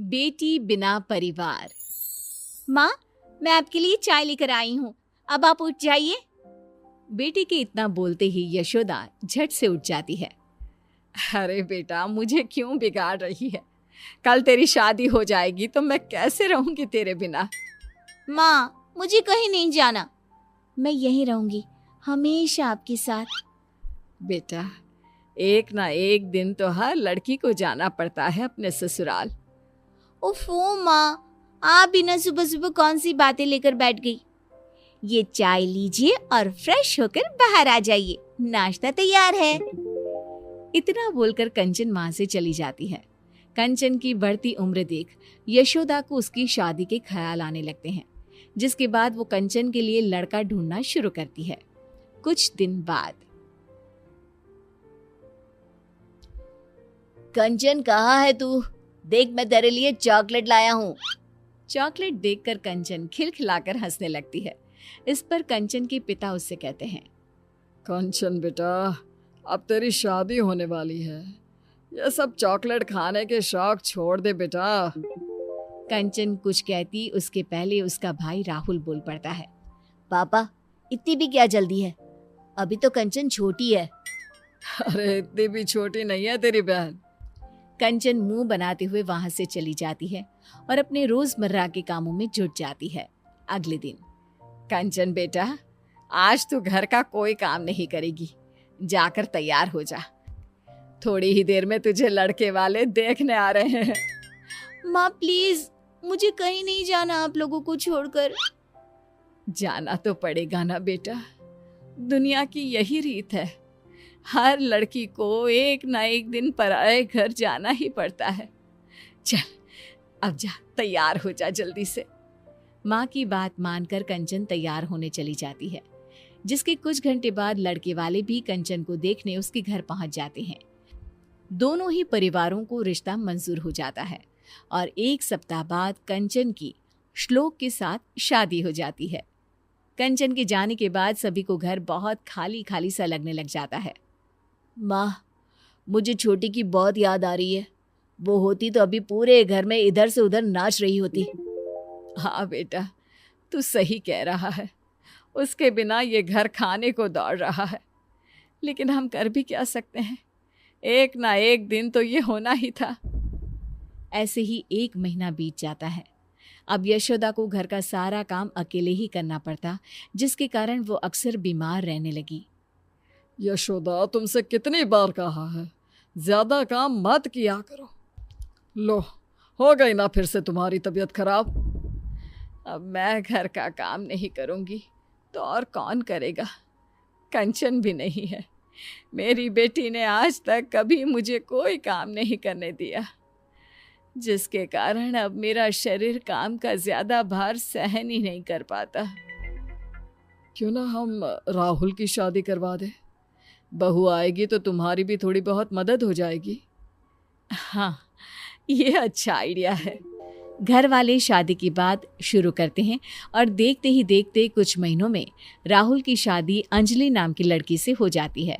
बेटी बिना परिवार। माँ, मैं आपके लिए चाय लेकर आई हूँ, अब आप उठ जाइए। बेटी के इतना बोलते ही यशोदा झट से उठ जाती है। अरे बेटा, मुझे क्यों बिगाड़ रही है? कल तेरी शादी हो जाएगी तो मैं कैसे रहूंगी तेरे बिना? माँ, मुझे कहीं नहीं जाना, मैं यहीं रहूंगी, हमेशा आपके साथ। बेटा, एक ना एक दिन तो हर लड़की को जाना पड़ता है अपने ससुराल। ओफो माँ, आप बिना सुबह सुबह कौन सी बातें लेकर बैठ गई। ये चाय लीजिए और फ्रेश होकर बाहर आ जाइए, नाश्ता तैयार है। इतना बोलकर कंचन वहां से चली जाती है। कंचन की बढ़ती उम्र देख यशोदा को उसकी शादी के ख्याल आने लगते हैं, जिसके बाद वो कंचन के लिए लड़का ढूंढना शुरू करती है। कुछ दिन बाद। कंचन, कहाँ है तू? देख, मैं तेरे लिए चॉकलेट लाया हूँ। चॉकलेट देखकर कंचन खिलखिलाकर हंसने लगती है। इस पर कंचन के पिता उससे कहते हैं, कंचन बेटा, अब तेरी शादी होने वाली है, ये सब चॉकलेट खाने के शौक छोड़ दे बेटा। कंचन कुछ कहती उसके पहले उसका भाई राहुल बोल पड़ता है, पापा, इतनी भी क्या जल्दी है? अभी तो कंचन छोटी है। अरे इतनी भी छोटी नहीं है तेरी बहन। कंचन मुंह बनाते हुए वहां से चली जाती है और अपने रोजमर्रा के कामों में जुट जाती है। अगले दिन। कंचन बेटा, आज तू घर का कोई काम नहीं करेगी, जाकर तैयार हो जा, थोड़ी ही देर में तुझे लड़के वाले देखने आ रहे हैं। माँ प्लीज, मुझे कहीं नहीं जाना आप लोगों को छोड़कर। जाना तो पड़ेगा ना बेटा, दुनिया की यही रीत है, हर लड़की को एक ना एक दिन पराए घर जाना ही पड़ता है। चल अब जा, तैयार हो जा जल्दी से। माँ की बात मानकर कंचन तैयार होने चली जाती है, जिसके कुछ घंटे बाद लड़के वाले भी कंचन को देखने उसके घर पहुंच जाते हैं। दोनों ही परिवारों को रिश्ता मंजूर हो जाता है और एक सप्ताह बाद कंचन की श्लोक के साथ शादी हो जाती है। कंचन के जाने के बाद सभी को घर बहुत खाली खाली सा लगने लग जाता है। माँ, मुझे छोटी की बहुत याद आ रही है, वो होती तो अभी पूरे घर में इधर से उधर नाच रही होती। हाँ बेटा, तू सही कह रहा है, उसके बिना ये घर खाने को दौड़ रहा है, लेकिन हम कर भी क्या सकते हैं, एक ना एक दिन तो ये होना ही था। ऐसे ही 1 महीना बीत जाता है। अब यशोदा को घर का सारा काम अकेले ही करना पड़ता, जिसके कारण वो अक्सर बीमार रहने लगी। यशोदा, तुमसे कितनी बार कहा है, ज्यादा काम मत किया करो। लो, हो गई ना फिर से तुम्हारी तबीयत खराब। अब मैं घर का काम नहीं करूंगी तो और कौन करेगा? कंचन भी नहीं है। मेरी बेटी ने आज तक कभी मुझे कोई काम नहीं करने दिया, जिसके कारण अब मेरा शरीर काम का ज्यादा भार सहन ही नहीं कर पाता। क्यों ना हम राहुल की शादी करवा दें? बहू आएगी तो तुम्हारी भी थोड़ी बहुत मदद हो जाएगी। हाँ, ये अच्छा आइडिया है। घर वाले शादी की बात शुरू करते हैं और देखते ही देखते कुछ महीनों में राहुल की शादी अंजलि नाम की लड़की से हो जाती है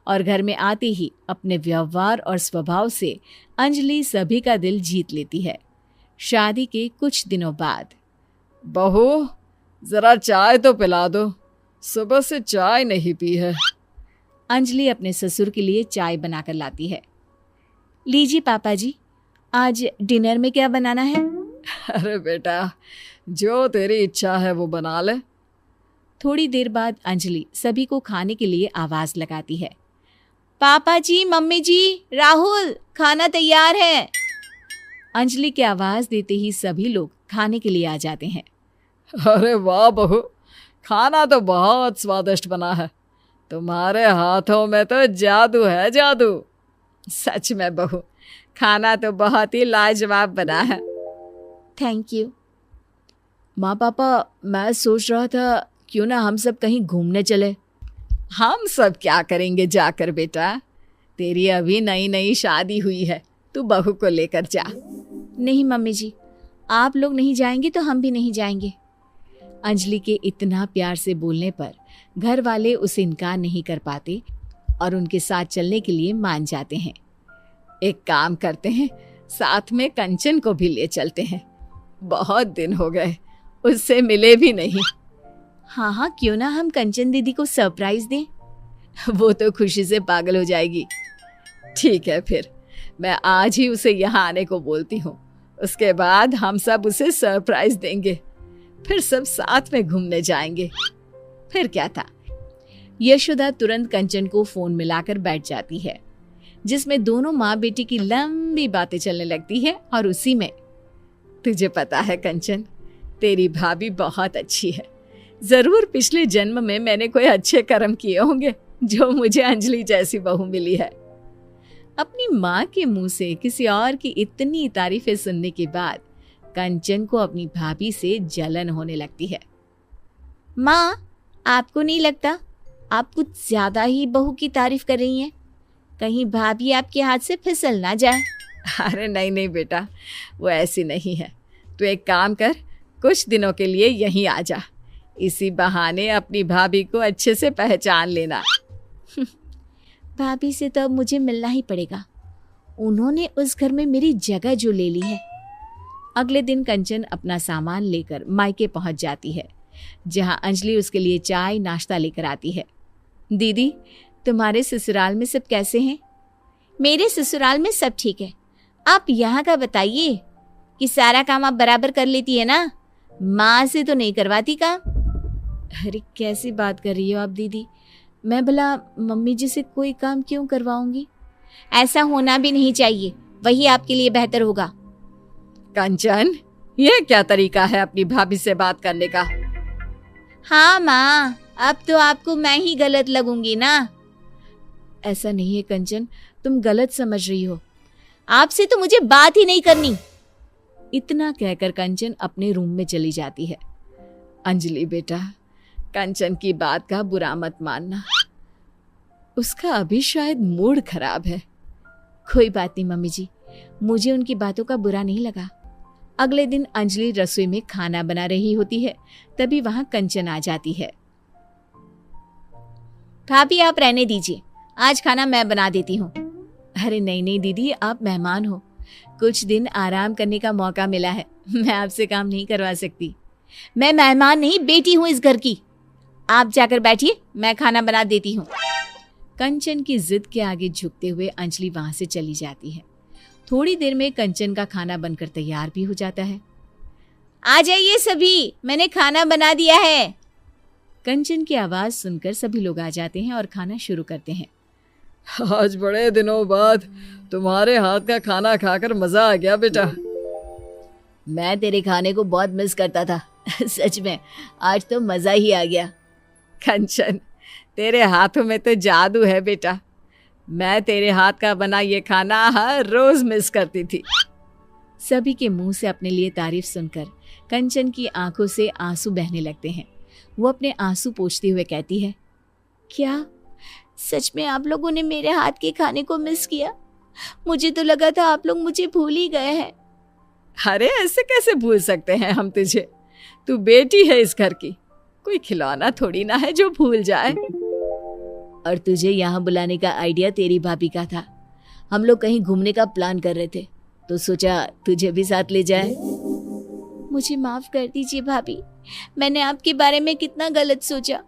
और घर में आते ही अपने व्यवहार और स्वभाव से अंजलि सभी का दिल जीत लेती है। शादी के कुछ दिनों बाद। बहू, जरा चाय तो पिला दो, सुबह से चाय नहीं पी है। अंजलि अपने ससुर के लिए चाय बनाकर लाती है। लीजिए पापा जी, आज डिनर में क्या बनाना है? अरे बेटा, जो तेरी इच्छा है वो बना ले। थोड़ी देर बाद अंजलि सभी को खाने के लिए आवाज लगाती है। पापा जी, मम्मी जी, राहुल, खाना तैयार है। अंजलि की आवाज देते ही सभी लोग खाने के लिए आ जाते हैं। अरे वाह बहू, खाना तो बहुत स्वादिष्ट बना है, तुम्हारे हाथों में तो जादू है, जादू। सच में बहू, खाना तो बहुत ही लाजवाब बना है। Thank you. माँ पापा, मैं सोच रहा था क्यों ना हम सब कहीं घूमने चले। हम सब क्या करेंगे जाकर बेटा, तेरी अभी नई नई शादी हुई है, तू बहू को लेकर जा। नहीं मम्मी जी, आप लोग नहीं जाएंगे तो हम भी नहीं जाएंगे। अंजलि के इतना प्यार से बोलने पर घर वाले उसे इनकार नहीं कर पाते और उनके साथ चलने के लिए मान जाते हैं। एक काम करते हैं, साथ में कंचन को भी ले चलते हैं। बहुत दिन हो गए, उससे मिले भी नहीं। हाँ हाँ, क्यों ना हम कंचन दीदी को सरप्राइज दें। वो तो खुशी से पागल हो जाएगी। ठीक है, फिर मैं आज ही उसे यहाँ आने को बोलती हूँ। उसके बाद हम सब उसे सरप्राइज देंगे, फिर सब साथ में घूमने जाएंगे। फिर क्या था। यशोदा तुरंत कंचन को फोन मिलाकर बैठ जाती है, जिसमें दोनों माँ बेटी की लंबी बातें चलने लगती है। और उसी में, तुझे पता है कंचन, तेरी भाभी बहुत अच्छी है। जरूर पिछले जन्म में मैंने कोई अच्छे कर्म किए होंगे जो मुझे अंजलि जैसी बहू मिली है। अपनी माँ के मुंह से किसी और की इतनी तारीफें सुनने के बाद कंचन को अपनी भाभी से जलन होने लगती है। माँ, आपको नहीं लगता आप कुछ ज्यादा ही बहू की तारीफ कर रही हैं? कहीं भाभी आपके हाथ से फिसल ना जाए। अरे नहीं नहीं बेटा, वो ऐसी नहीं है। तू एक काम कर, कुछ दिनों के लिए यहीं आ जा। इसी बहाने अपनी भाभी को अच्छे से पहचान लेना। भाभी से तो अब मुझे मिलना ही पड़ेगा। उन्होंने उस घर में मेरी जगह जो ले ली है। अगले दिन कंचन अपना सामान लेकर मायके पहुंच जाती है, जहां अंजलि उसके लिए चाय नाश्ता लेकर आती है। दीदी, तुम्हारे ससुराल में सब कैसे हैं? मेरे ससुराल में सब ठीक है। आप यहाँ का बताइए कि सारा काम आप बराबर कर लेती है ना? माँ से तो नहीं करवाती काम। अरे कैसी बात कर रही हो आप दीदी? मैं भला मम्मी जी से कोई काम क्यों करवाऊंगी? ऐसा होना भी नहीं चाहिए, वही आपके लिए बेहतर होगा। कंचन, ये क्या तरीका है अपनी भाभी से बात करने का? हाँ माँ, अब तो आपको मैं ही गलत लगूंगी ना। ऐसा नहीं है कंचन, तुम गलत समझ रही हो। आपसे तो मुझे बात ही नहीं करनी। इतना कहकर कंचन अपने रूम में चली जाती है। अंजलि बेटा, कंचन की बात का बुरा मत मानना। उसका अभी शायद मूड खराब है। कोई बात नहीं मम्मी जी, मुझे उनकी बातों का बुरा नहीं लगा। अगले दिन अंजलि रसोई में खाना बना रही होती है, तभी वहां कंचन आ जाती है। भाभी, आप रहने दीजिए, आज खाना मैं बना देती हूँ। अरे नहीं नहीं दीदी, आप मेहमान हो, कुछ दिन आराम करने का मौका मिला है, मैं आपसे काम नहीं करवा सकती। मैं मेहमान नहीं, बेटी हूँ इस घर की। आप जाकर बैठिए, मैं खाना बना देती हूँ। कंचन की जिद के आगे झुकते हुए अंजलि वहां से चली जाती है। थोड़ी देर में कंचन का खाना बनकर तैयार भी हो जाता है। आ जाइए सभी, मैंने खाना बना दिया है। कंचन की आवाज सुनकर सभी लोग आ जाते हैं और खाना शुरू करते हैं। आज बड़े दिनों बाद तुम्हारे हाथ का खाना खाकर मजा आ गया बेटा। मैं तेरे खाने को बहुत मिस करता था। सच में आज तो मजा ही आ गया। कंचन, तेरे हाथों में तो जादू है बेटा। मैं तेरे हाथ का बना ये खाना हर रोज मिस करती थी। सभी के मुंह से अपने लिए तारीफ सुनकर कंचन की आंखों से आंसू बहने लगते हैं। वो अपने आंसू पोंछते हुए कहती है, क्या सच में आप लोगों ने मेरे हाथ के खाने को मिस किया? मुझे तो लगा था आप लोग मुझे भूल ही गए हैं। अरे ऐसे कैसे भूल सकते हैं हम तुझे? तू बेटी है इस घर की, कोई खिलौना थोड़ी ना है जो भूल जाए। और तुझे यहाँ बुलाने का आइडिया तेरी भाभी का था। हम लोग कहीं घूमने का प्लान कर रहे थे, तो सोचा तुझे भी साथ ले जाए। मुझे माफ कर दीजिए भाभी, मैंने आपके बारे में कितना गलत सोचा।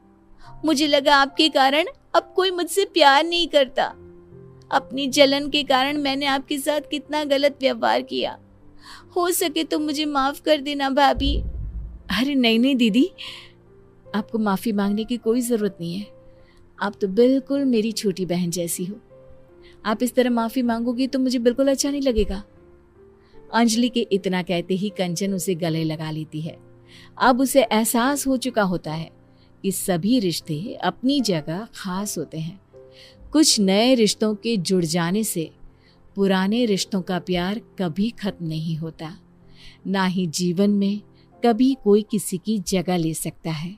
मुझे लगा आपके कारण अब कोई मुझसे प्यार नहीं करता। अपनी जलन के कारण मैंने आपके साथ कितना गलत व्यवहार किया। हो सके तो मुझे माफ कर देना भाभी। अरे नहीं नहीं दीदी, आपको माफी मांगने की कोई जरूरत नहीं है। आप तो बिल्कुल मेरी छोटी बहन जैसी हो। आप इस तरह माफी मांगोगी तो मुझे बिल्कुल अच्छा नहीं लगेगा। अंजलि के इतना कहते ही कंचन उसे गले लगा लेती है। अब उसे एहसास हो चुका होता है कि सभी रिश्ते अपनी जगह खास होते हैं। कुछ नए रिश्तों के जुड़ जाने से पुराने रिश्तों का प्यार कभी खत्म नहीं होता, ना ही जीवन में कभी कोई किसी की जगह ले सकता है।